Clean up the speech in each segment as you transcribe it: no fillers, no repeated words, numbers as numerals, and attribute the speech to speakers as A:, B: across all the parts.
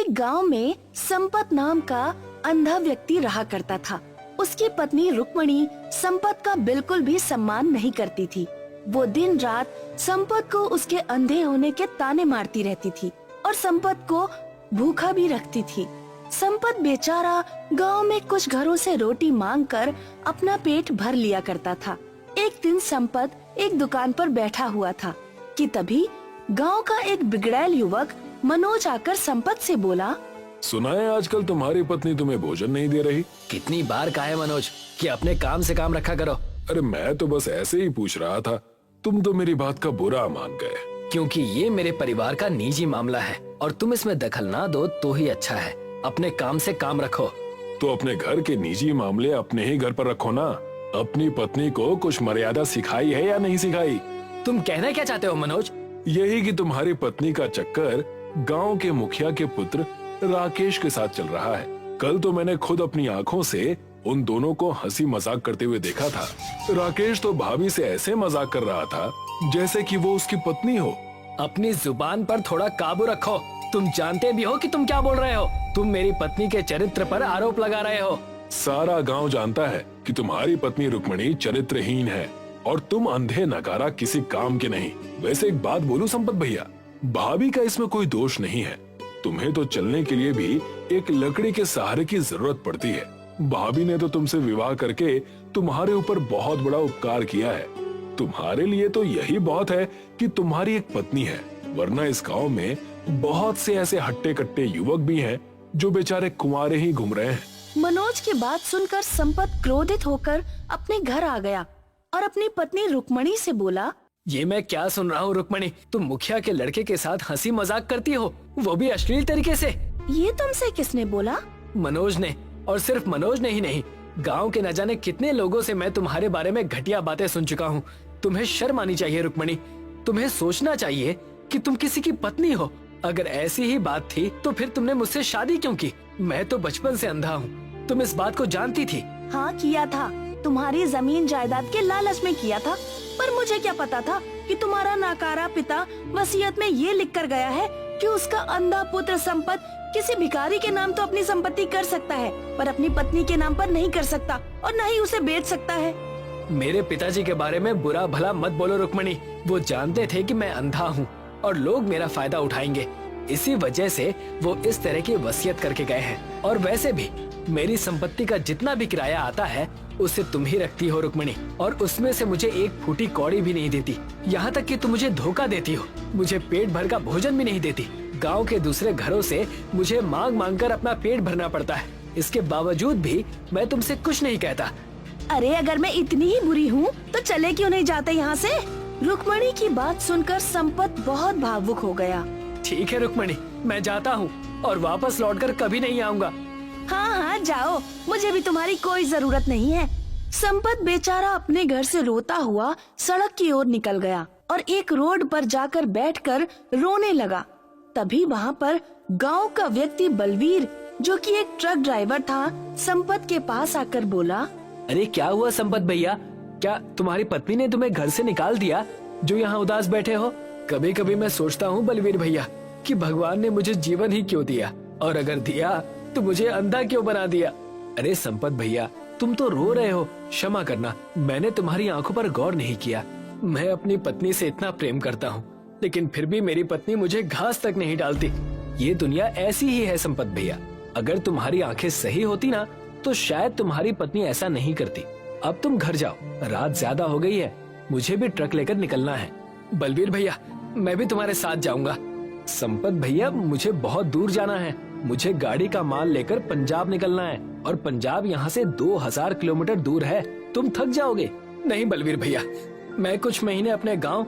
A: एक गांव में संपत नाम का अंधा व्यक्ति रहा करता था। उसकी पत्नी रुक्मणी संपत का बिल्कुल भी सम्मान नहीं करती थी। वो दिन रात संपत को उसके अंधे होने के ताने मारती रहती थी और संपत को भूखा भी रखती थी। संपत बेचारा गांव में कुछ घरों से रोटी मांगकर अपना पेट भर लिया करता था। एक दिन संपत एक दुकान पर बैठा हुआ था कि तभी गांव का एक बिगड़ैल युवक मनोज आकर संपत से बोला,
B: सुना है आजकल तुम्हारी पत्नी तुम्हें भोजन नहीं दे रही।
C: कितनी बार कहा है मनोज कि अपने काम से काम रखा करो।
B: अरे मैं तो बस ऐसे ही पूछ रहा था, तुम तो मेरी बात का बुरा मान गए।
C: क्योंकि ये मेरे परिवार का निजी मामला है और तुम इसमें दखल ना दो तो ही अच्छा है। अपने काम से काम रखो।
B: तो अपने घर के निजी मामले अपने ही घर पर रखो ना। अपनी पत्नी को कुछ मर्यादा सिखाई है या नहीं सिखाई?
C: तुम कहना क्या चाहते हो मनोज?
B: यही कि तुम्हारी पत्नी का चक्कर गांव के मुखिया के पुत्र राकेश के साथ चल रहा है। कल तो मैंने खुद अपनी आंखों से उन दोनों को हंसी मजाक करते हुए देखा था। राकेश तो भाभी से ऐसे मजाक कर रहा था जैसे कि वो उसकी पत्नी हो।
C: अपनी जुबान पर थोड़ा काबू रखो। तुम जानते भी हो कि तुम क्या बोल रहे हो। तुम मेरी पत्नी के चरित्र पर आरोप लगा रहे हो।
B: सारा गांव जानता है कि तुम्हारी पत्नी रुक्मणी चरित्रहीन है और तुम अंधे नकारा किसी काम के नहीं। वैसे एक बात बोलूं संपत भैया, भाभी का इसमें कोई दोष नहीं है। तुम्हें तो चलने के लिए भी एक लकड़ी के सहारे की जरूरत पड़ती है। भाभी ने तो तुमसे विवाह करके तुम्हारे ऊपर बहुत बड़ा उपकार किया है। तुम्हारे लिए तो यही बहुत है कि तुम्हारी एक पत्नी है, वरना इस गांव में बहुत से ऐसे हट्टे कट्टे युवक भी हैं जो बेचारे कुंवारे ही घूम रहे हैं।
A: मनोज की बात सुनकर संपत क्रोधित होकर अपने घर आ गया और अपनी पत्नी रुक्मणी से बोला,
C: ये मैं क्या सुन रहा हूँ रुक्मणी? तुम मुखिया के लड़के के साथ हंसी मजाक करती हो, वो भी अश्लील तरीके से।
A: ये तुमसे किसने बोला?
C: मनोज ने। और सिर्फ मनोज ने ही नहीं, गांव के न जाने कितने लोगों से मैं तुम्हारे बारे में घटिया बातें सुन चुका हूँ। तुम्हें शर्म आनी चाहिए रुक्मणी। तुम्हें सोचना चाहिए कि तुम किसी की पत्नी हो। अगर ऐसी ही बात थी तो फिर तुमने मुझसे शादी क्यों की? मैं तो बचपन से अंधा हूँ। तुम इस बात को जानती थी?
A: हाँ किया था, तुम्हारी जमीन जायदाद के लालच में किया था। पर मुझे क्या पता था कि तुम्हारा नाकारा पिता वसीयत में ये लिख कर गया है कि उसका अंधा पुत्र संपत किसी भिखारी के नाम तो अपनी संपत्ति कर सकता है, पर अपनी पत्नी के नाम पर नहीं कर सकता और न ही उसे बेच सकता है।
C: मेरे पिताजी के बारे में बुरा भला मत बोलो रुक्मणी। वो जानते थे कि मैं अंधा हूँ और लोग मेरा फायदा उठाएंगे। इसी वजह से वो इस तरह की वसीयत करके गए हैं। और वैसे भी मेरी संपत्ति का जितना भी किराया आता है उसे तुम ही रखती हो रुक्मणी, और उसमें से मुझे एक फूटी कौड़ी भी नहीं देती। यहाँ तक कि तुम मुझे धोखा देती हो, मुझे पेट भर का भोजन भी नहीं देती। गांव के दूसरे घरों से मुझे मांग मांग कर अपना पेट भरना पड़ता है। इसके बावजूद भी मैं तुमसे कुछ नहीं कहता।
A: अरे अगर मैं इतनी ही बुरी हूँ तो चले क्यों नहीं जाते यहाँ से? रुक्मणी की बात सुनकर संपत बहुत भावुक हो गया।
C: ठीक है रुक्मणी, मैं जाता हूँ और वापस लौटकर कभी नहीं आऊँगा।
A: हाँ हाँ जाओ, मुझे भी तुम्हारी कोई जरूरत नहीं है। संपत बेचारा अपने घर से रोता हुआ सड़क की ओर निकल गया और एक रोड पर जाकर बैठकर रोने लगा। तभी वहाँ पर गांव का व्यक्ति बलवीर, जो कि एक ट्रक ड्राइवर था, संपत के पास आकर बोला,
C: अरे क्या हुआ संपत भैया? क्या तुम्हारी पत्नी ने तुम्हें घर से निकाल दिया जो यहाँ उदास बैठे हो? कभी कभी मैं सोचता हूँ बलवीर भैया कि भगवान ने मुझे जीवन ही क्यों दिया, और अगर दिया तो मुझे अंधा क्यों बना दिया? अरे संपत भैया, तुम तो रो रहे हो, क्षमा करना, मैंने तुम्हारी आंखों पर गौर नहीं किया। मैं अपनी पत्नी से इतना प्रेम करता हूँ, लेकिन फिर भी मेरी पत्नी मुझे घास तक नहीं डालती। ये दुनिया ऐसी ही है संपत भैया। अगर तुम्हारी आंखें सही होती ना तो शायद तुम्हारी पत्नी ऐसा नहीं करती। अब तुम घर जाओ, रात ज्यादा हो गई है, मुझे भी ट्रक लेकर निकलना है। बलवीर भैया, मैं भी तुम्हारे साथ जाऊंगा। संपत भैया, मुझे बहुत दूर जाना है। मुझे गाड़ी का माल लेकर पंजाब निकलना है, और पंजाब यहाँ से 2000 किलोमीटर दूर है। तुम थक जाओगे। नहीं बलवीर भैया, मैं कुछ महीने अपने गांव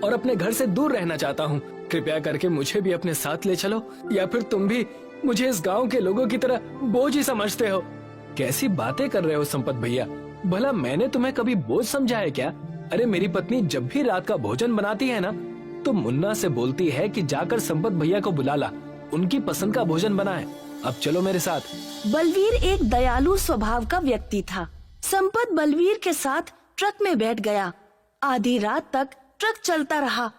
C: और अपने घर से दूर रहना चाहता हूँ। कृपया करके मुझे भी अपने साथ ले चलो, या फिर तुम भी मुझे इस गांव के लोगों की तरह बोझ ही समझते हो। कैसी बातें कर रहे हो संपत भैया? भला मैंने तुम्हें कभी बोझ समझा है क्या? अरे मेरी पत्नी जब भी रात का भोजन बनाती है ना, तो मुन्ना से बोलती है कि जाकर संपत भैया को बुला ला, उनकी पसंद का भोजन बना है। अब चलो मेरे साथ।
A: बलवीर एक दयालु स्वभाव का व्यक्ति था। संपत बलवीर के साथ ट्रक में बैठ गया। आधी रात तक ट्रक चलता रहा।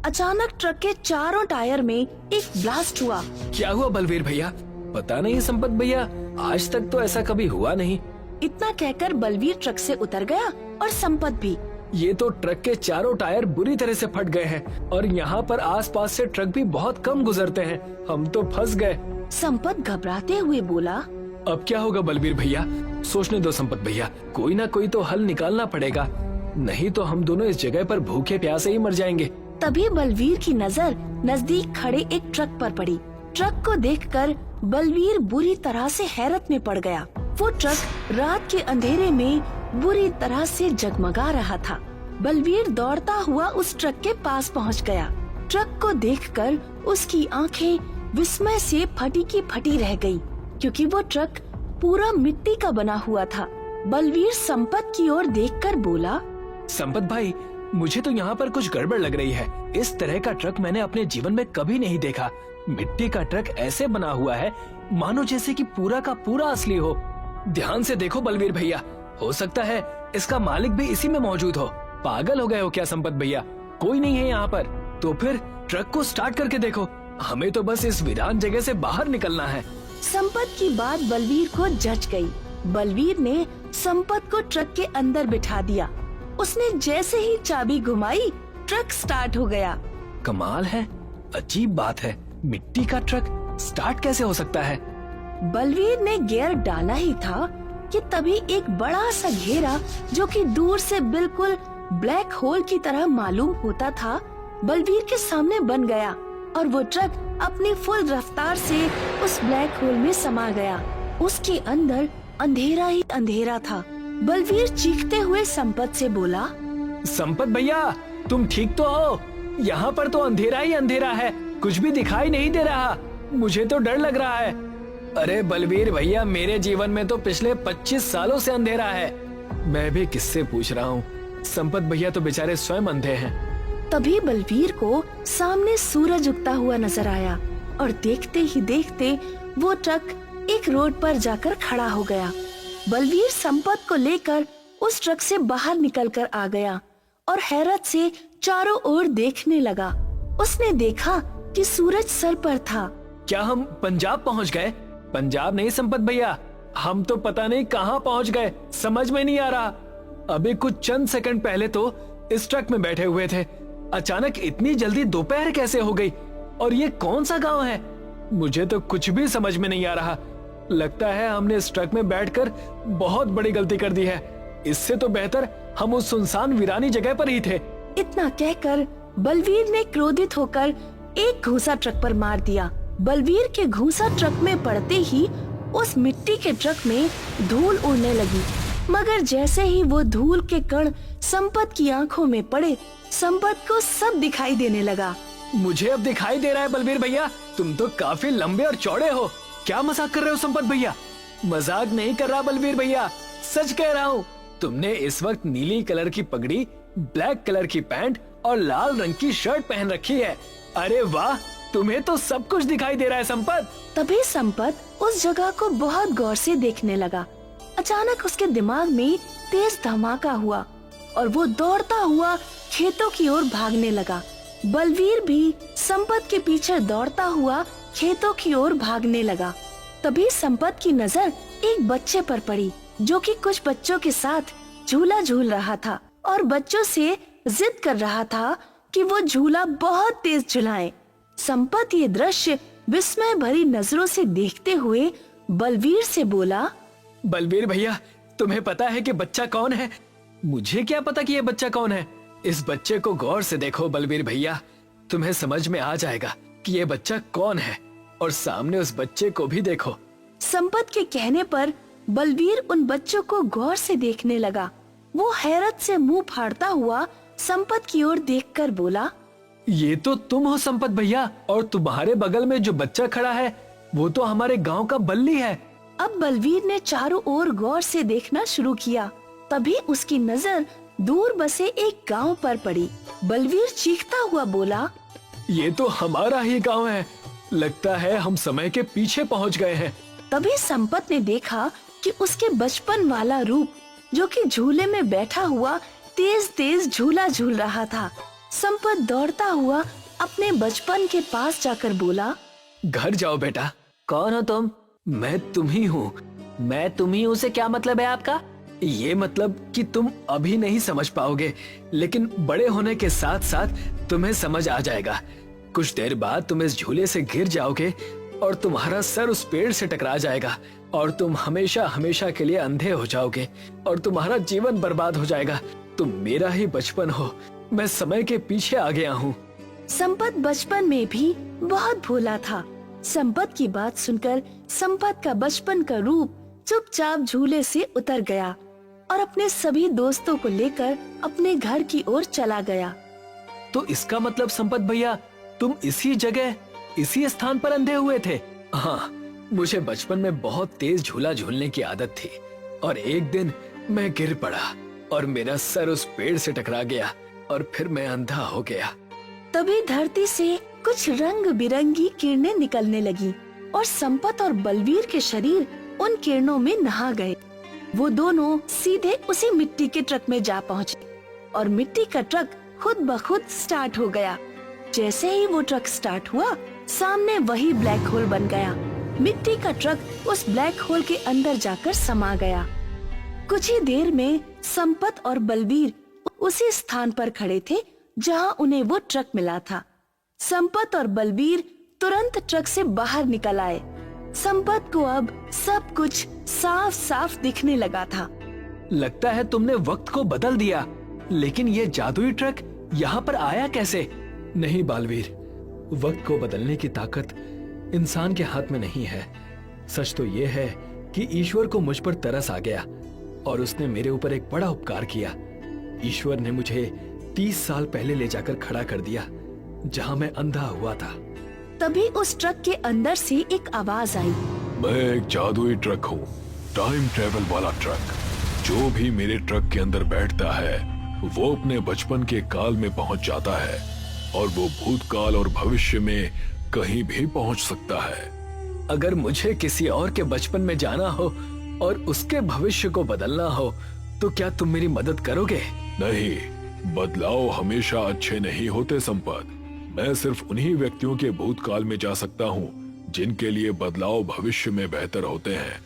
A: अचानक ट्रक के चारों टायर में एक ब्लास्ट हुआ।
C: क्या हुआ बलवीर भैया? पता नहीं संपत भैया, आज तक तो ऐसा कभी हुआ नहीं।
A: इतना कहकर बलवीर ट्रक से उतर गया और संपत भी।
C: ये तो ट्रक के चारों टायर बुरी तरह से फट गए हैं और यहाँ पर आसपास से ट्रक भी बहुत कम गुजरते हैं। हम तो फंस गए।
A: संपत घबराते हुए बोला।
C: अब क्या होगा बलवीर भैया? सोचने दो संपत भैया, कोई ना कोई तो हल निकालना पड़ेगा, नहीं तो हम दोनों इस जगह पर भूखे प्यासे ही मर जाएंगे।
A: तभी बलवीर की नजर नजदीक खड़े एक ट्रक पर पड़ी। ट्रक को देखकर बलवीर बुरी तरह से हैरत में पड़ गया। वो ट्रक रात के अंधेरे में बुरी तरह से जगमगा रहा था। बलवीर दौड़ता हुआ उस ट्रक के पास पहुंच गया। ट्रक को देखकर उसकी आंखें विस्मय से फटी की फटी रह गई, क्योंकि वो ट्रक पूरा मिट्टी का बना हुआ था। बलवीर संपत की ओर देखकर बोला।
C: संपत भाई, मुझे तो यहाँ पर कुछ गड़बड़ लग रही है। इस तरह का ट्रक मैंने अपने जीवन में कभी नहीं देखा। मिट्टी का ट्रक ऐसे बना हुआ है मानो जैसे कि पूरा का पूरा असली हो। ध्यान से देखो बलवीर भैया, हो सकता है इसका मालिक भी इसी में मौजूद हो। पागल हो गए हो क्या संपत भैया? कोई नहीं है यहाँ पर। तो फिर ट्रक को स्टार्ट करके देखो, हमें तो बस इस वीरान जगह से बाहर निकलना है।
A: संपत की बात बलवीर को जच गई। बलवीर ने संपत को ट्रक के अंदर बिठा दिया। उसने जैसे ही चाबी घुमाई, ट्रक स्टार्ट हो गया।
C: कमाल है, अजीब बात है, मिट्टी का ट्रक स्टार्ट कैसे हो सकता है?
A: बलवीर ने गियर डाला ही था कि तभी एक बड़ा सा घेरा, जो कि दूर से बिल्कुल ब्लैक होल की तरह मालूम होता था, बलवीर के सामने बन गया और वो ट्रक अपनी फुल रफ्तार से उस ब्लैक होल में समा गया। उसके अंदर अंधेरा ही अंधेरा था। बलवीर चीखते हुए संपत से बोला।
C: संपत भैया, तुम ठीक तो हो? यहाँ पर तो अंधेरा ही अंधेरा है, कुछ भी दिखाई नहीं दे रहा। मुझे तो डर लग रहा है। अरे बलवीर भैया, मेरे जीवन में तो पिछले 25 सालों से अंधेरा है। मैं भी किससे पूछ रहा हूँ, संपत भैया तो बेचारे स्वयं अंधे हैं।
A: तभी बलवीर को सामने सूरज उगता हुआ नजर आया और देखते ही देखते वो ट्रक एक रोड पर जाकर खड़ा हो गया। बलवीर संपत को लेकर उस ट्रक से बाहर निकलकर आ गया और हैरत से चारों ओर देखने लगा। उसने देखा कि सूरज सर पर था।
C: क्या हम पंजाब पहुंच गए? पंजाब नहीं संपत भैया, हम तो पता नहीं कहां पहुंच गए, समझ में नहीं आ रहा। अभी कुछ चंद सेकंड पहले तो इस ट्रक में बैठे हुए थे, अचानक इतनी जल्दी दोपहर कैसे हो गई? और ये कौन सा गांव है? मुझे तो कुछ भी समझ में नहीं आ रहा। लगता है हमने इस ट्रक में बैठकर बहुत बड़ी गलती कर दी है। इससे तो बेहतर हम उस सुनसान वीरानी जगह पर ही थे।
A: इतना कहकर बलवीर ने क्रोधित होकर एक घूंसा ट्रक पर मार दिया। बलवीर के घूंसा ट्रक में पड़ते ही उस मिट्टी के ट्रक में धूल उड़ने लगी, मगर जैसे ही वो धूल के कण संपत की आंखों में पड़े, संपत को सब दिखाई देने लगा।
C: मुझे अब दिखाई दे रहा है बलवीर भैया, तुम तो काफी लंबे और चौड़े हो। क्या मजाक कर रहे हो संपत भैया? मजाक नहीं कर रहा बलवीर भैया, सच कह रहा हूँ। तुमने इस वक्त नीली कलर की पगड़ी, ब्लैक कलर की पैंट और लाल रंग की शर्ट पहन रखी है। अरे वाह, तुम्हें तो सब कुछ दिखाई दे रहा है संपत।
A: तभी संपत उस जगह को बहुत गौर से देखने लगा। अचानक उसके दिमाग में तेज धमाका हुआ और वो दौड़ता हुआ खेतों की ओर भागने लगा। बलवीर भी संपत के पीछे दौड़ता हुआ खेतों की ओर भागने लगा। तभी संपत की नजर एक बच्चे पर पड़ी, जो कि कुछ बच्चों के साथ झूला झूल रहा था और बच्चों से जिद कर रहा था कि वो झूला बहुत तेज झुलाएं। संपत ये दृश्य विस्मय भरी नजरों से देखते हुए बलवीर से बोला।
C: बलवीर भैया, तुम्हें पता है कि बच्चा कौन है? मुझे क्या पता कि ये बच्चा कौन है? इस बच्चे को गौर से देखो बलवीर भैया, तुम्हें समझ में आ जाएगा कि ये बच्चा कौन है। और सामने उस बच्चे को भी देखो।
A: संपत के कहने पर बलवीर उन बच्चों को गौर से देखने लगा। वो हैरत से मुंह फाड़ता हुआ संपत की ओर देखकर बोला।
C: ये तो तुम हो संपत भैया, और तुम्हारे बगल में जो बच्चा खड़ा है वो तो हमारे गांव का बल्ली है।
A: अब बलवीर ने चारों ओर गौर से देखना शुरू किया। तभी उसकी नजर दूर बसे एक गांव पर पड़ी। बलवीर चीखता हुआ बोला।
C: ये तो हमारा ही गांव है, लगता है हम समय के पीछे पहुंच गए हैं।
A: तभी संपत ने देखा कि उसके बचपन वाला रूप, जो कि झूले में बैठा हुआ तेज तेज झूला झूल रहा था। संपत दौड़ता हुआ अपने बचपन के पास जाकर बोला,
C: घर जाओ बेटा। कौन हो तुम? मैं तुम ही हूँ। मैं तुम ही हूँ से क्या मतलब है आपका? ये मतलब कि तुम अभी नहीं समझ पाओगे, लेकिन बड़े होने के साथ साथ तुम्हें समझ आ जाएगा। कुछ देर बाद तुम इस झूले से गिर जाओगे और तुम्हारा सर उस पेड़ से टकरा जाएगा और तुम हमेशा हमेशा के लिए अंधे हो जाओगे और तुम्हारा जीवन बर्बाद हो जाएगा। तुम मेरा ही बचपन हो। मैं समय के पीछे आ गया हूँ।
A: संपत बचपन में भी बहुत भोला था। संपत की बात सुनकर संपत का बचपन का रूप चुपचाप झूले से उतर गया और अपने सभी दोस्तों को लेकर अपने घर की ओर चला गया।
C: तो इसका मतलब संपत भैया, तुम इसी जगह, इसी स्थान पर अंधे हुए थे? हाँ, मुझे बचपन में बहुत तेज झूला झूलने की आदत थी और एक दिन मैं गिर पड़ा और मेरा सर उस पेड़ से टकरा गया और फिर मैं अंधा हो गया।
A: तभी धरती से कुछ रंग बिरंगी किरणें निकलने लगी और संपत और बलवीर के शरीर उन किरणों में नहा गए। वो दोनों सीधे उसी मिट्टी के ट्रक में जा पहुँचे और मिट्टी का ट्रक खुद ब खुद स्टार्ट हो गया। जैसे ही वो ट्रक स्टार्ट हुआ, सामने वही ब्लैक होल बन गया। मिट्टी का ट्रक उस ब्लैक होल के अंदर जाकर समा गया। कुछ ही देर में संपत और बलवीर उसी स्थान पर खड़े थे जहां उन्हें वो ट्रक मिला था। संपत और बलवीर तुरंत ट्रक से बाहर निकल आए। संपत को अब सब कुछ साफ साफ दिखने लगा था।
C: लगता है तुमने वक्त को बदल दिया, लेकिन ये जादुई ट्रक यहाँ पर आया कैसे? नहीं बालवीर, वक्त को बदलने की ताकत इंसान के हाथ में नहीं है। सच तो ये है कि ईश्वर को मुझ पर तरस आ गया और उसने मेरे ऊपर एक बड़ा उपकार किया। ईश्वर ने मुझे 30 साल पहले ले जाकर खड़ा कर दिया जहां मैं अंधा हुआ था।
A: तभी उस ट्रक के अंदर से एक आवाज आई।
B: मैं एक जादुई ट्रक हूँ, टाइम ट्रेवल वाला ट्रक। जो भी मेरे ट्रक के अंदर बैठता है वो अपने बचपन के काल में पहुँच जाता है और वो भूतकाल और भविष्य में कहीं भी पहुँच सकता है।
C: अगर मुझे किसी और के बचपन में जाना हो और उसके भविष्य को बदलना हो तो क्या तुम मेरी मदद करोगे?
B: नहीं, बदलाव हमेशा अच्छे नहीं होते संपत। मैं सिर्फ उन्हीं व्यक्तियों के भूतकाल में जा सकता हूँ जिनके लिए बदलाव भविष्य में बेहतर होते हैं।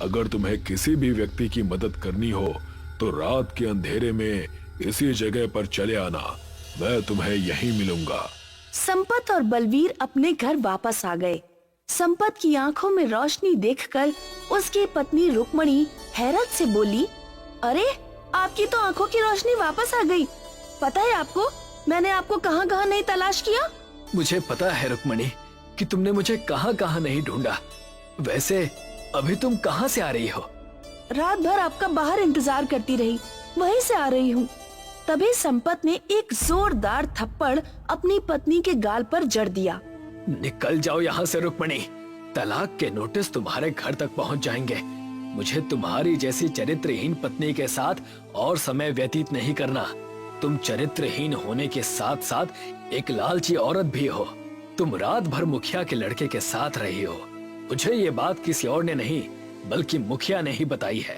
B: अगर तुम्हें किसी भी व्यक्ति की मदद करनी हो तो रात के अंधेरे में इसी जगह पर चले आना। मैं तुम्हें यहीं मिलूंगा।
A: संपत और बलवीर अपने घर वापस आ गए। संपत की आंखों में रोशनी देखकर उसकी पत्नी रुक्मणी हैरत से बोली, अरे आपकी तो आंखों की रोशनी वापस आ गई। पता है आपको, मैंने आपको कहाँ कहाँ नहीं तलाश किया।
C: मुझे पता है रुक्मणी कि तुमने मुझे कहाँ कहाँ नहीं ढूंढा। वैसे अभी तुम कहाँ से आ रही हो?
A: रात भर आपका बाहर इंतजार करती रही, वहीं से आ रही हूँ। तभी संपत ने एक जोरदार थप्पड़ अपनी पत्नी के गाल पर जड़ दिया।
C: निकल जाओ यहाँ से रुक्मणी, तलाक के नोटिस तुम्हारे घर तक पहुँच जाएंगे। मुझे तुम्हारी जैसी चरित्रहीन पत्नी के साथ और समय व्यतीत नहीं करना। तुम चरित्रहीन होने के साथ साथ एक लालची औरत भी हो। तुम रात भर मुखिया के लड़के के साथ रही हो। मुझे ये बात किसी और ने नहीं बल्कि मुखिया ने ही बताई है,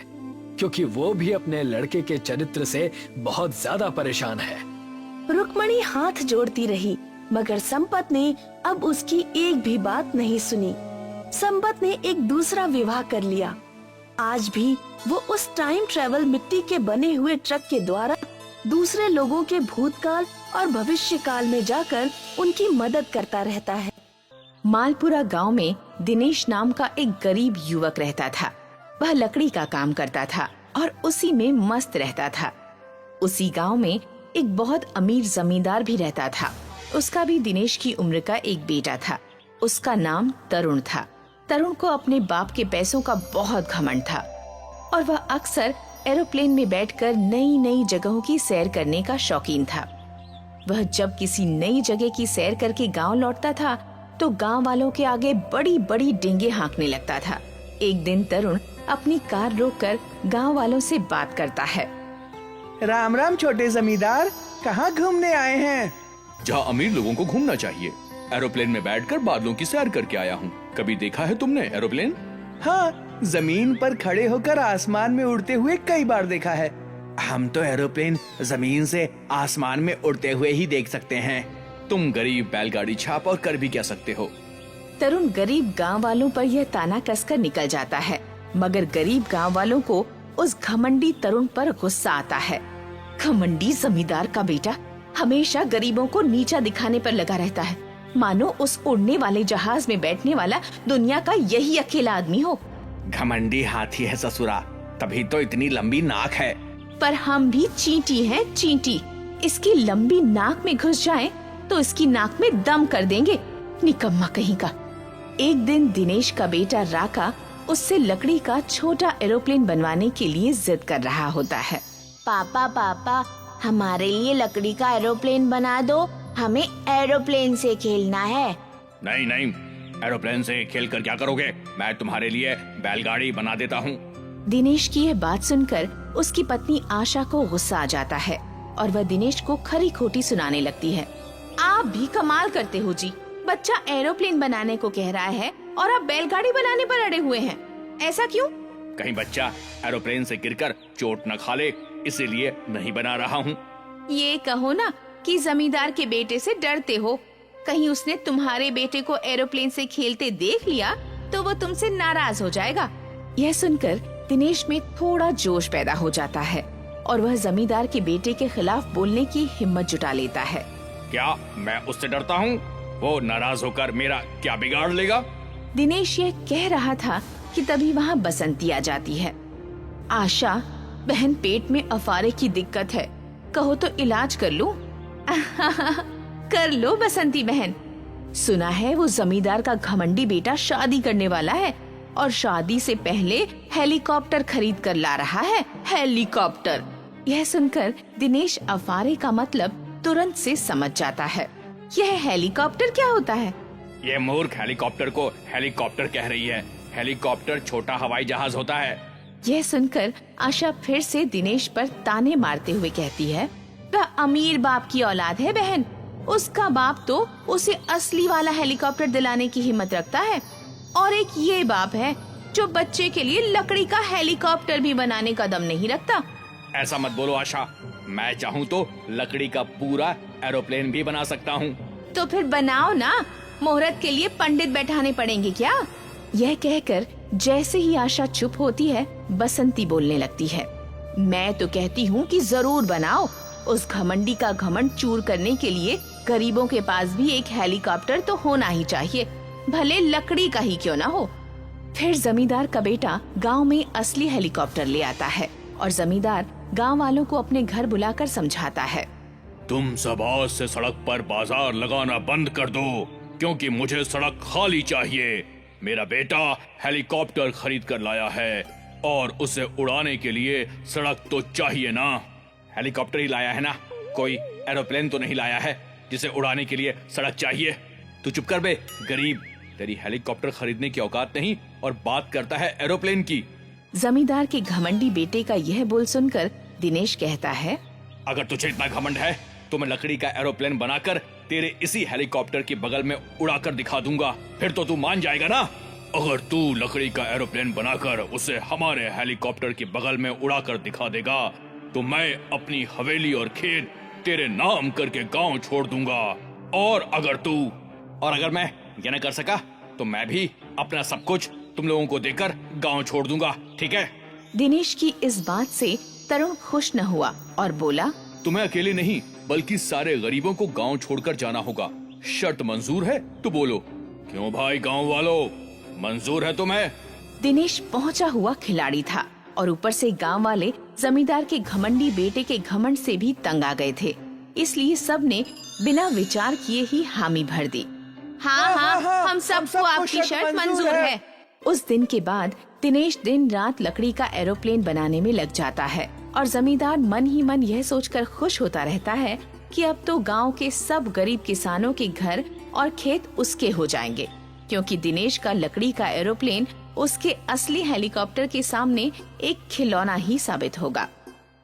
C: क्योंकि वो भी अपने लड़के के चरित्र से बहुत ज्यादा परेशान है।
A: रुक्मणी हाथ जोड़ती रही, मगर संपत ने अब उसकी एक भी बात नहीं सुनी। संपत ने एक दूसरा विवाह कर लिया। आज भी वो उस टाइम ट्रेवल मिट्टी के बने हुए ट्रक के द्वारा दूसरे लोगों के भूतकाल और भविष्य काल में जाकर उनकी मदद करता रहता है।
D: मालपुरा गांव में दिनेश नाम का एक गरीब युवक रहता था। वह लकड़ी का काम करता था और उसी में मस्त रहता था। उसी गांव में एक बहुत अमीर जमींदार भी रहता था। उसका भी दिनेश की उम्र का एक बेटा था। उसका नाम तरुण था। तरुण को अपने बाप के पैसों का बहुत घमंड था और वह अक्सर एरोप्लेन में बैठकर नई नई जगहों की सैर करने का शौकीन था। वह जब किसी नई जगह की सैर करके गांव लौटता था तो गांव वालों के आगे बड़ी बड़ी डींगे हाँकने लगता था। एक दिन तरुण अपनी कार रोककर गांव वालों से बात करता है।
E: राम राम छोटे जमींदार, कहाँ घूमने आए हैं?
F: जहाँ अमीर लोगों को घूमना चाहिए। एरोप्लेन में बैठकर बादलों की सैर करके आया हूँ। कभी देखा है तुमने एरोप्लेन?
E: हाँ, जमीन पर खड़े होकर आसमान में उड़ते हुए कई बार देखा है,
F: हम तो एरोप्लेन जमीन से आसमान में उड़ते हुए ही देख सकते हैं। तुम गरीब बैलगाड़ी छाप और कर भी क्या सकते हो।
D: तरुण गरीब गांव वालों पर यह ताना कसकर निकल जाता है, मगर गरीब गांव वालों को उस घमंडी तरुण पर गुस्सा आता है। घमंडी जमींदार का बेटा हमेशा गरीबों को नीचा दिखाने पर लगा रहता है, मानो उस उड़ने वाले जहाज में बैठने वाला दुनिया का यही अकेला आदमी हो।
F: घमंडी हाथी है ससुरा, तभी तो इतनी लंबी नाक है।
D: पर हम भी चींटी हैं, चींटी। इसकी लंबी नाक में घुस जाएं तो इसकी नाक में दम कर देंगे, निकम्मा कहीं का। एक दिन दिनेश का बेटा राका उससे लकड़ी का छोटा एरोप्लेन बनवाने के लिए जिद कर रहा होता है।
G: पापा पापा, हमारे लिए लकड़ी का एरोप्लेन बना दो, हमें एरोप्लेन से खेलना है।
F: नहीं नहीं, एरोप्लेन से खेल कर क्या करोगे? मैं तुम्हारे लिए बैलगाड़ी बना देता हूँ।
D: दिनेश की यह बात सुनकर उसकी पत्नी आशा को गुस्सा आ जाता है और वह दिनेश को खरी खोटी सुनाने लगती है। आप भी कमाल करते हो जी, बच्चा एरोप्लेन बनाने को कह रहा है और आप बैलगाड़ी बनाने पर अड़े हुए हैं। ऐसा क्यों?
F: कहीं बच्चा एरोप्लेन से गिरकर चोट न खा ले, इसीलिए नहीं बना रहा हूँ।
D: ये कहो ना कि जमींदार के बेटे से डरते हो। कहीं उसने तुम्हारे बेटे को एरोप्लेन से खेलते देख लिया तो वो तुमसे नाराज हो जाएगा। यह सुनकर दिनेश में थोड़ा जोश पैदा हो जाता है और वह जमींदार के बेटे के खिलाफ बोलने की हिम्मत जुटा लेता है।
F: क्या मैं उससे डरता हूँ? वो नाराज होकर मेरा क्या बिगाड़ लेगा?
D: दिनेश यह कह रहा था कि तभी वहाँ बसंती आ जाती है। आशा, बहन पेट में अफारे की दिक्कत है, कहो तो इलाज कर लूं? कर लो बसंती बहन। सुना है वो जमींदार का घमंडी बेटा शादी करने वाला है और शादी से पहले हेलीकॉप्टर खरीद कर ला रहा है। हेलीकॉप्टर! यह सुनकर दिनेश अफारे का मतलब तुरंत से समझ जाता है। यह हेलीकॉप्टर क्या होता है?
F: ये मूर्ख हेलीकॉप्टर को हेलीकॉप्टर कह रही है। हेलीकॉप्टर छोटा हवाई जहाज होता है।
D: यह सुनकर आशा फिर से दिनेश पर ताने मारते हुए कहती है, वह अमीर बाप की औलाद है बहन। उसका बाप तो उसे असली वाला हेलीकॉप्टर दिलाने की हिम्मत रखता है, और एक ये बाप है जो बच्चे के लिए लकड़ी का हेलीकॉप्टर भी बनाने का दम नहीं रखता।
F: ऐसा मत बोलो आशा, मैं चाहूँ तो लकड़ी का पूरा एरोप्लेन भी बना सकता हूँ।
D: तो फिर बनाओ ना, मुहूर्त के लिए पंडित बैठाने पड़ेंगे क्या? यह कहकर जैसे ही आशा चुप होती है, बसंती बोलने लगती है, मैं तो कहती हूँ कि जरूर बनाओ। उस घमंडी का घमंड चूर करने के लिए गरीबों के पास भी एक हेलीकॉप्टर तो होना ही चाहिए, भले लकड़ी का ही क्यों ना हो। फिर जमींदार का बेटा गांव में असली हेलीकॉप्टर ले आता है और जमींदार गांव वालों को अपने घर बुलाकर समझाता है,
F: तुम सब आज से सड़क पर बाजार लगाना बंद कर दो, क्योंकि मुझे सड़क खाली चाहिए। मेरा बेटा हेलीकॉप्टर खरीद कर लाया है और उसे उड़ाने के लिए सड़क तो चाहिए ना। हेलीकॉप्टर ही लाया है ना, कोई एरोप्लेन तो नहीं लाया है जिसे उड़ाने के लिए सड़क चाहिए। तू चुप कर बे गरीब, तेरी हेलीकॉप्टर खरीदने की औकात नहीं और बात करता है एरोप्लेन की।
D: जमींदार के घमंडी बेटे का यह बोल सुनकर दिनेश कहता है,
F: अगर तुझे इतना घमंड है तो मैं लकड़ी का एरोप्लेन बनाकर तेरे इसी हेलीकॉप्टर के बगल में उड़ाकर दिखा दूंगा, फिर तो तू मान जाएगा ना। अगर तू लकड़ी का एरोप्लेन बनाकर उसे हमारे हेलीकॉप्टर के बगल में उड़ाकर दिखा देगा तो मैं अपनी हवेली और खेत तेरे नाम करके गांव छोड़ दूंगा। और अगर मैं ये न कर सका तो मैं भी अपना सब कुछ तुम लोगों को देकर गांव छोड़ दूंगा, ठीक है?
D: दिनेश की इस बात से तरुण खुश न हुआ और बोला,
F: तुम्हें अकेले नहीं बल्कि सारे गरीबों को गांव छोड़कर जाना होगा। शर्त मंजूर है तो बोलो। क्यों भाई गांव वालों, मंजूर है तुम्हें?
D: दिनेश पहुंचा हुआ खिलाड़ी था और ऊपर से गांव वाले जमींदार के घमंडी बेटे के घमंड से भी तंग आ गए थे, इसलिए सब ने बिना विचार किए ही हामी भर दी। हाँ, हम सबको आपकी शर्त मंजूर है। उस दिन के बाद दिनेश दिन रात लकड़ी का एरोप्लेन बनाने में लग जाता है और जमींदार मन ही मन यह सोचकर खुश होता रहता है कि अब तो गांव के सब गरीब किसानों के घर और खेत उसके हो जाएंगे, क्योंकि दिनेश का लकड़ी का एरोप्लेन उसके असली हेलीकॉप्टर के सामने एक खिलौना ही साबित होगा।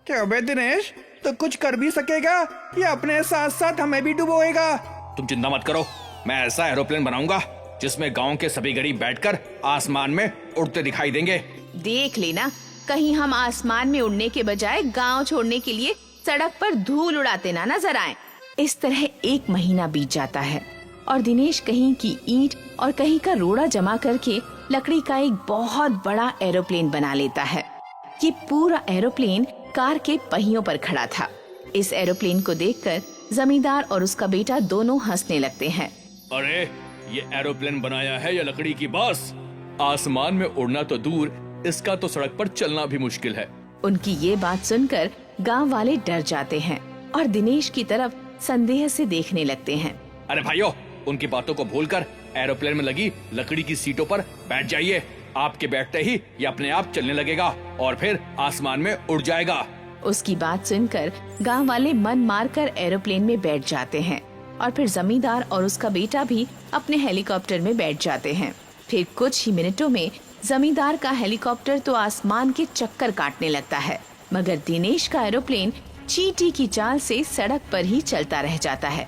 E: क्या बे दिनेश, तो कुछ कर भी सकेगा या अपने साथ साथ हमें भी डुबोएगा?
F: तुम चिंता मत करो, मैं ऐसा एरोप्लेन बनाऊंगा जिसमें गांव के सभी गरीब बैठकर आसमान में उड़ते दिखाई देंगे।
D: देख लेना, कहीं हम आसमान में उड़ने के बजाय गांव छोड़ने के लिए सड़क पर धूल उड़ाते ना नजर आए। इस तरह 1 महीना बीत जाता है और दिनेश कहीं की ईंट और कहीं का रोड़ा जमा करके लकड़ी का एक बहुत बड़ा एरोप्लेन बना लेता है। ये पूरा एरोप्लेन कार के पहियों पर खड़ा था। इस एरोप्लेन को देखकर जमींदार और उसका बेटा दोनों हंसने लगते हैं।
F: अरे ये एरोप्लेन बनाया है या लकड़ी की बस? आसमान में उड़ना तो दूर, इसका तो सड़क पर चलना भी मुश्किल है।
D: उनकी ये बात सुनकर गांव वाले डर जाते हैं और दिनेश की तरफ संदेह से देखने लगते हैं।
F: अरे भाइयों, उनकी बातों को भूलकर एरोप्लेन में लगी लकड़ी की सीटों पर बैठ जाइए। आपके बैठते ही ये अपने आप चलने लगेगा और फिर आसमान में उड़ जाएगा।
D: उसकी बात सुनकर गांव वाले मन मारकर एरोप्लेन में बैठ जाते हैं और फिर जमींदार और उसका बेटा भी अपने हेलीकॉप्टर में बैठ जाते हैं। फिर कुछ ही मिनटों में जमींदार का हेलीकॉप्टर तो आसमान के चक्कर काटने लगता है, मगर दिनेश का एरोप्लेन चींटी की चाल से सड़क पर ही चलता रह जाता है।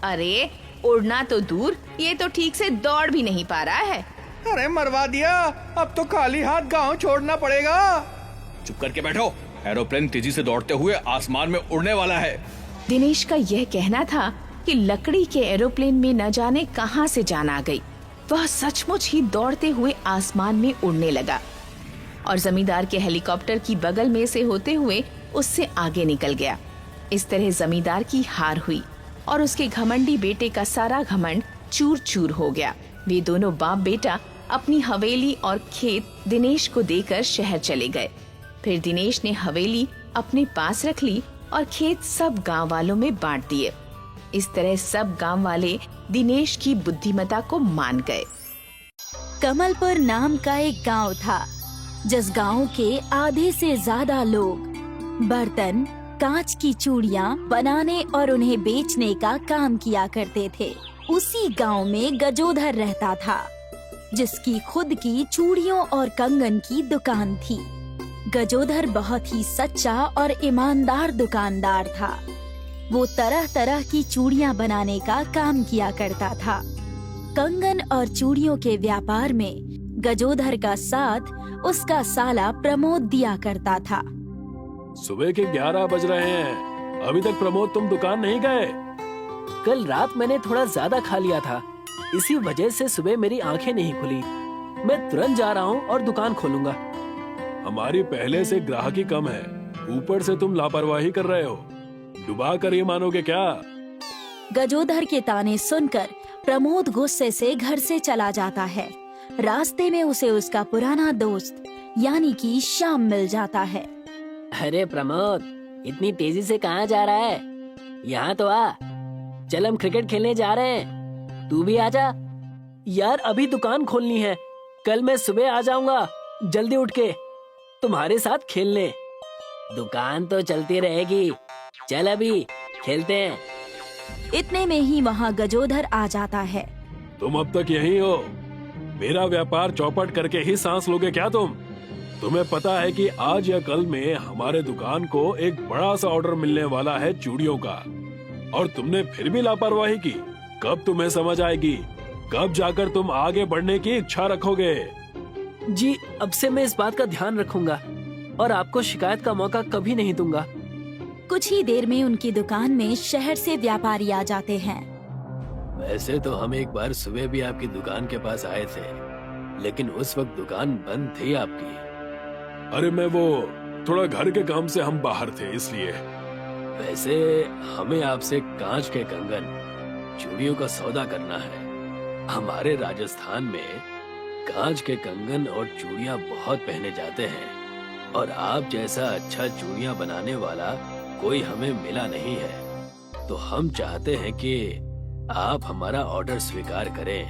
D: अरे उड़ना तो दूर, ये तो ठीक से दौड़ भी नहीं पा रहा है।
E: अरे मरवा दिया, अब तो खाली हाथ गांव छोड़ना पड़ेगा।
F: चुप करके बैठो, एरोप्लेन तेजी से दौड़ते हुए आसमान में उड़ने वाला है।
D: दिनेश का यह कहना था कि लकड़ी के एरोप्लेन में न जाने कहां से जान आ गई। वह सचमुच ही दौड़ते हुए आसमान में उड़ने लगा और जमींदार के हेलीकॉप्टर की बगल में से होते हुए उससे आगे निकल गया। इस तरह जमींदार की हार हुई और उसके घमंडी बेटे का सारा घमंड चूर चूर हो गया। वे दोनों बाप बेटा अपनी हवेली और खेत दिनेश को देकर शहर चले गए। फिर दिनेश ने हवेली अपने पास रख ली और खेत सब गांव वालों में बांट दिए। इस तरह सब गांव वाले दिनेश की बुद्धिमत्ता को मान गए।
H: कमलपुर नाम का एक गांव था, जिस गांव के आधे से ज्यादा लोग बर्तन, कांच की चूड़ियां बनाने और उन्हें बेचने का काम किया करते थे। उसी गांव में गजोधर रहता था, जिसकी खुद की चूड़ियों और कंगन की दुकान थी। गजोधर बहुत ही सच्चा और ईमानदार दुकानदार था। वो तरह तरह की चूड़ियां बनाने का काम किया करता था। कंगन और चूड़ियों के व्यापार में गजोधर का साथ उसका साला प्रमोद दिया करता था।
B: सुबह के 11 बज रहे हैं, अभी तक प्रमोद तुम दुकान नहीं गए?
C: कल रात मैंने थोड़ा ज्यादा खा लिया था, इसी वजह से सुबह मेरी आंखें नहीं खुली। मैं तुरंत जा रहा हूँ और दुकान खोलूंगा।
B: हमारी पहले से ग्राहकी कम है, ऊपर से तुम लापरवाही कर रहे हो। डुबा कर ये मानोगे क्या?
H: गजोधर के ताने सुनकर प्रमोद गुस्से से घर से चला जाता है। रास्ते में उसे उसका पुराना दोस्त यानी कि श्याम मिल जाता है।
C: अरे प्रमोद, इतनी तेजी से कहाँ जा रहा है? यहाँ तो आ, चल हम क्रिकेट खेलने जा रहे हैं, तू भी आजा। यार अभी दुकान खोलनी है, कल मैं सुबह आ जाऊंगा जल्दी उठ के तुम्हारे साथ खेलने। दुकान तो चलती रहेगी, चल अभी खेलते हैं।
H: इतने में ही वहाँ गजोधर आ जाता है।
B: तुम अब तक यहीं हो? मेरा व्यापार चौपट करके ही सांस लोगे क्या तुम? तुम्हें पता है कि आज या कल में हमारे दुकान को एक बड़ा सा ऑर्डर मिलने वाला है चूड़ियों का, और तुमने फिर भी लापरवाही की। कब तुम्हें समझ आएगी? कब जाकर तुम आगे बढ़ने की इच्छा रखोगे?
C: जी अब से मैं इस बात का ध्यान रखूंगा और आपको शिकायत का मौका कभी नहीं दूंगा।
H: कुछ ही देर में उनकी दुकान में शहर से व्यापारी आ जाते हैं।
C: वैसे तो हम एक बार सुबह भी आपकी दुकान के पास आए थे, लेकिन उस वक्त दुकान बंद थी आपकी।
B: अरे मैं वो थोड़ा घर के काम से हम बाहर थे इसलिए।
C: वैसे हमें आपसे कांच के कंगन, चूड़ियों का सौदा करना है। हमारे राजस्थान में कांच के कंगन और चूड़ियां बहुत पहने जाते हैं, और आप जैसा अच्छा चूड़ियां बनाने वाला कोई हमें मिला नहीं है। तो हम चाहते हैं कि आप हमारा ऑर्डर स्वीकार करें।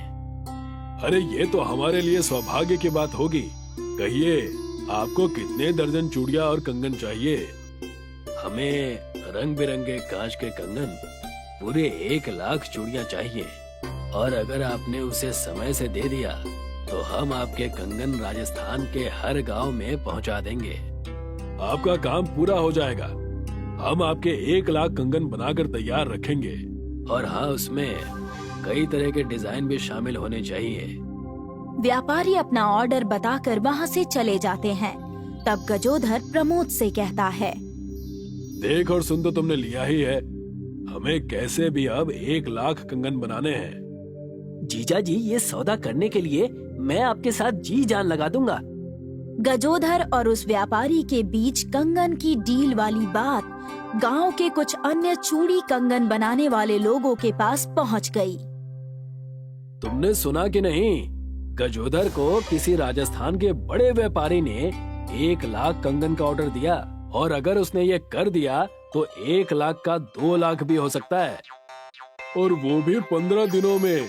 B: अरे ये तो हमारे लिए सौभाग्य की बात होगी। कहिए, आपको कितने दर्जन चूड़ियां और कंगन चाहिए?
C: हमें रंग बिरंगे कांच के कंगन पूरे 1 लाख चूड़ियां चाहिए, और अगर आपने उसे समय से दे दिया तो हम आपके कंगन राजस्थान के हर गांव में पहुंचा देंगे।
B: आपका काम पूरा हो जाएगा। हम आपके 1 लाख कंगन बनाकर तैयार रखेंगे।
C: और हाँ, उसमें कई तरह के डिजाइन भी शामिल होने चाहिए।
H: व्यापारी अपना ऑर्डर बताकर वहाँ से चले जाते हैं। तब गजोधर प्रमोद से कहता है,
B: देख और सुन तो तुमने लिया ही है, हमें कैसे भी अब 1,00,000 कंगन बनाने हैं।
C: जीजा जी, ये सौदा करने के लिए मैं आपके साथ जी जान लगा दूंगा।
H: गजोधर और उस व्यापारी के बीच कंगन की डील वाली बात गांव के कुछ अन्य चूड़ी कंगन बनाने वाले लोगों के पास पहुंच गई।
C: तुमने सुना कि नहीं, गजोधर को किसी राजस्थान के बड़े व्यापारी ने 1,00,000 कंगन का ऑर्डर दिया, और अगर उसने ये कर दिया तो 1,00,000 का 2,00,000 भी हो सकता है,
B: और वो भी 15 दिनों में।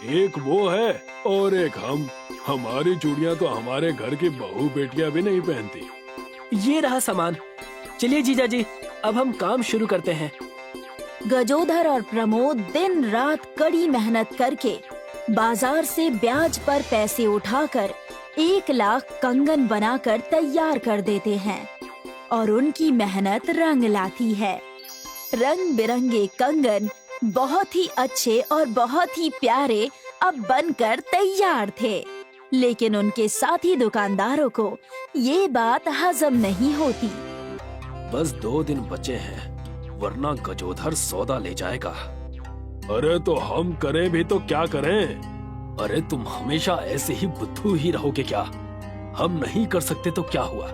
B: एक वो है और एक हम। हमारी चूड़ियां तो हमारे घर की बहू बेटियां भी नहीं पहनती।
C: ये रहा सामान। चलिए जीजा जी, अब हम काम शुरू करते हैं।
H: गजोधर और प्रमोद दिन रात कड़ी मेहनत करके बाजार से ब्याज पर पैसे उठाकर 1,00,000 कंगन बनाकर तैयार कर देते हैं, और उनकी मेहनत रंग लाती है। रंग बिरंगे कंगन बहुत ही अच्छे और बहुत ही प्यारे अब बनकर तैयार थे, लेकिन उनके साथी दुकानदारों को ये बात हजम नहीं होती।
C: बस 2 दिन बचे हैं, वरना गजोधर सौदा ले जाएगा।
B: अरे तो हम करें भी तो क्या करें?
C: अरे तुम हमेशा ऐसे ही बुद्धू ही रहोगे क्या? हम नहीं कर सकते तो क्या हुआ?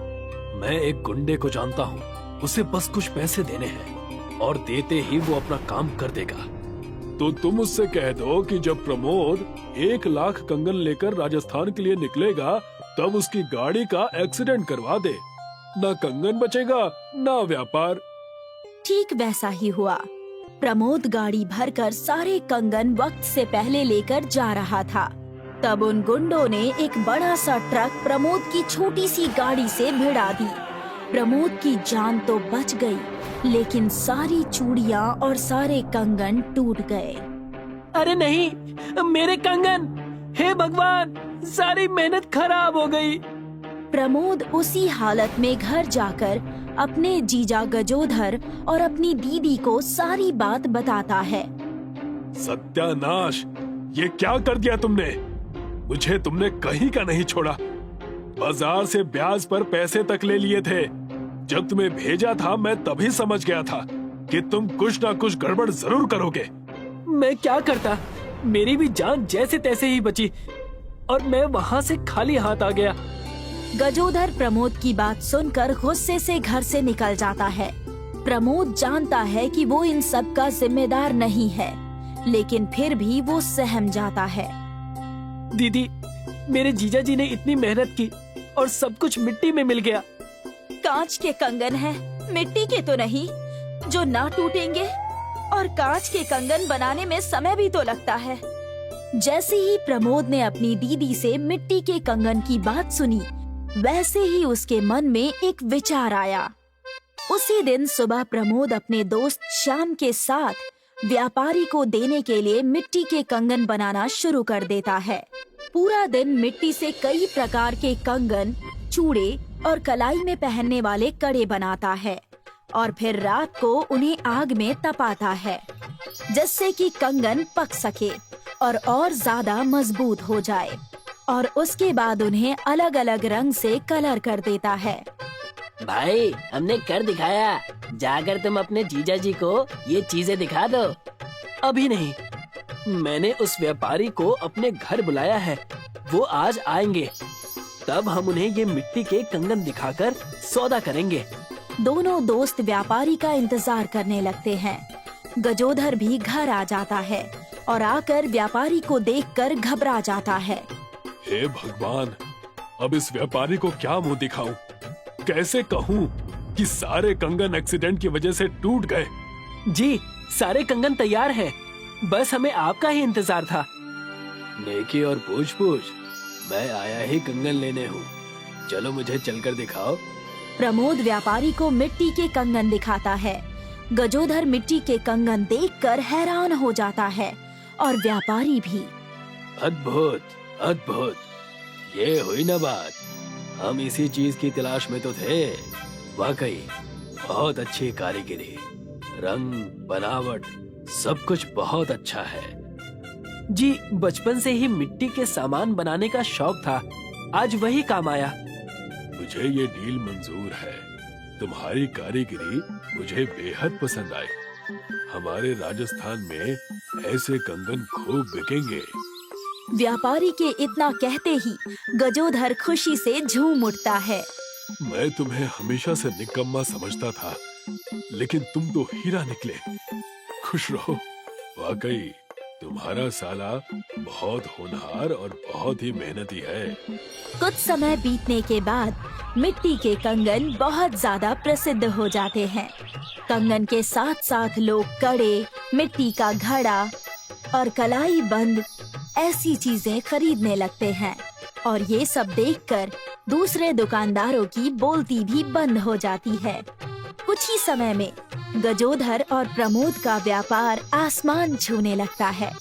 C: मैं एक गुंडे को जानता हूँ, उसे बस कुछ पैसे देने हैं और देते ही वो अपना काम कर देगा।
B: तो तुम उससे कह दो कि जब प्रमोद 1,00,000 कंगन लेकर राजस्थान के लिए निकलेगा, तब उसकी गाड़ी का एक्सीडेंट करवा दे। ना कंगन बचेगा ना व्यापार।
H: ठीक वैसा ही हुआ। प्रमोद गाड़ी भरकर सारे कंगन वक्त से पहले लेकर जा रहा था। तब उन गुंडों ने एक बड़ा सा ट्रक प्रमोद की छोटी सी गाड़ी से भिड़ा दी। प्रमोद की जान तो बच गई, लेकिन सारी चूड़ियां और सारे कंगन टूट गए।
C: अरे नहीं, मेरे कंगन! हे भगवान, सारी मेहनत खराब हो गई।
H: प्रमोद उसी हालत में घर जाकर अपने जीजा गजोधर और अपनी दीदी को सारी बात बताता है।
B: सत्यानाश! ये क्या कर दिया तुमने? मुझे तुमने कहीं का नहीं छोड़ा। बाजार से ब्याज पर पैसे तक ले लिए थे। जब तुम्हें भेजा था मैं तभी समझ गया था कि तुम कुछ ना कुछ गड़बड़ जरूर करोगे।
C: मैं क्या करता, मेरी भी जान जैसे तैसे ही बची और मैं वहाँ से खाली हाथ आ गया।
H: गजोधर प्रमोद की बात सुनकर गुस्से से घर से निकल जाता है। प्रमोद जानता है कि वो इन सब का जिम्मेदार नहीं है, लेकिन फिर भी वो सहम जाता है।
C: दीदी, मेरे जीजा जी ने इतनी मेहनत की और सब कुछ मिट्टी में मिल गया।
H: कांच के कंगन हैं, मिट्टी के तो नहीं, जो ना टूटेंगे। और कांच के कंगन बनाने में समय भी तो लगता है। जैसे ही प्रमोद ने अपनी दीदी से मिट्टी के कंगन की बात सुनी, वैसे ही उसके मन में एक विचार आया। उसी दिन सुबह प्रमोद अपने दोस्त श्याम के साथ व्यापारी को देने के लिए मिट्टी के कंगन बनाना शुरू कर देता है। पूरा दिन मिट्टी से कई प्रकार के कंगन, चूड़े और कलाई में पहनने वाले कड़े बनाता है, और फिर रात को उन्हें आग में तपाता है, जिससे कि कंगन पक सके और ज्यादा मजबूत हो जाए, और उसके बाद उन्हें अलग अलग रंग से कलर कर देता है।
I: भाई, हमने कर दिखाया। जाकर तुम अपने जीजा जी को ये चीजें दिखा दो।
C: अभी नहीं, मैंने उस व्यापारी को अपने घर बुलाया है, वो आज आएंगे, तब हम उन्हें ये मिट्टी के कंगन दिखाकर सौदा करेंगे।
H: दोनों दोस्त व्यापारी का इंतजार करने लगते हैं। गजोधर भी घर आ जाता है और आकर व्यापारी को देखकर घबरा जाता है।
B: हे भगवान, अब इस व्यापारी को क्या मुंह दिखाऊं? कैसे कहूं कि सारे कंगन एक्सीडेंट की वजह से टूट गए?
C: जी, सारे कंगन तैयार हैं, बस हमें आपका ही इंतजार था। नेकी और पूछ-पूछ, मैं आया ही कंगन लेने हूँ। चलो मुझे चलकर दिखाओ।
H: प्रमोद व्यापारी को मिट्टी के कंगन दिखाता है। गजोधर मिट्टी के कंगन देखकर हैरान हो जाता है, और व्यापारी भी।
C: अद्भुत, अद्भुत, ये हुई ना बात। हम इसी चीज की तलाश में तो थे। वाकई बहुत अच्छी कारीगरी, रंग, बनावट, सब कुछ बहुत अच्छा है। जी, बचपन से ही मिट्टी के सामान बनाने का शौक था, आज वही काम आया।
B: मुझे ये डील मंजूर है। तुम्हारी कारीगरी मुझे बेहद पसंद आई। हमारे राजस्थान में ऐसे कंगन खूब बिकेंगे।
H: व्यापारी के इतना कहते ही गजोधर खुशी से झूम उठता है।
B: मैं तुम्हें हमेशा से निकम्मा समझता था, लेकिन तुम तो हीरा निकले। खुश रहो। वाकई तुम्हारा साला बहुत होनहार और बहुत ही मेहनती है।
H: कुछ समय बीतने के बाद मिट्टी के कंगन बहुत ज्यादा प्रसिद्ध हो जाते हैं। कंगन के साथ साथ लोग कड़े, मिट्टी का घड़ा और कलाई बंद ऐसी चीजें खरीदने लगते हैं और ये सब देखकर दूसरे दुकानदारों की बोलती भी बंद हो जाती है। कुछ ही समय में गजोधर और प्रमोद का व्यापार आसमान छूने लगता है।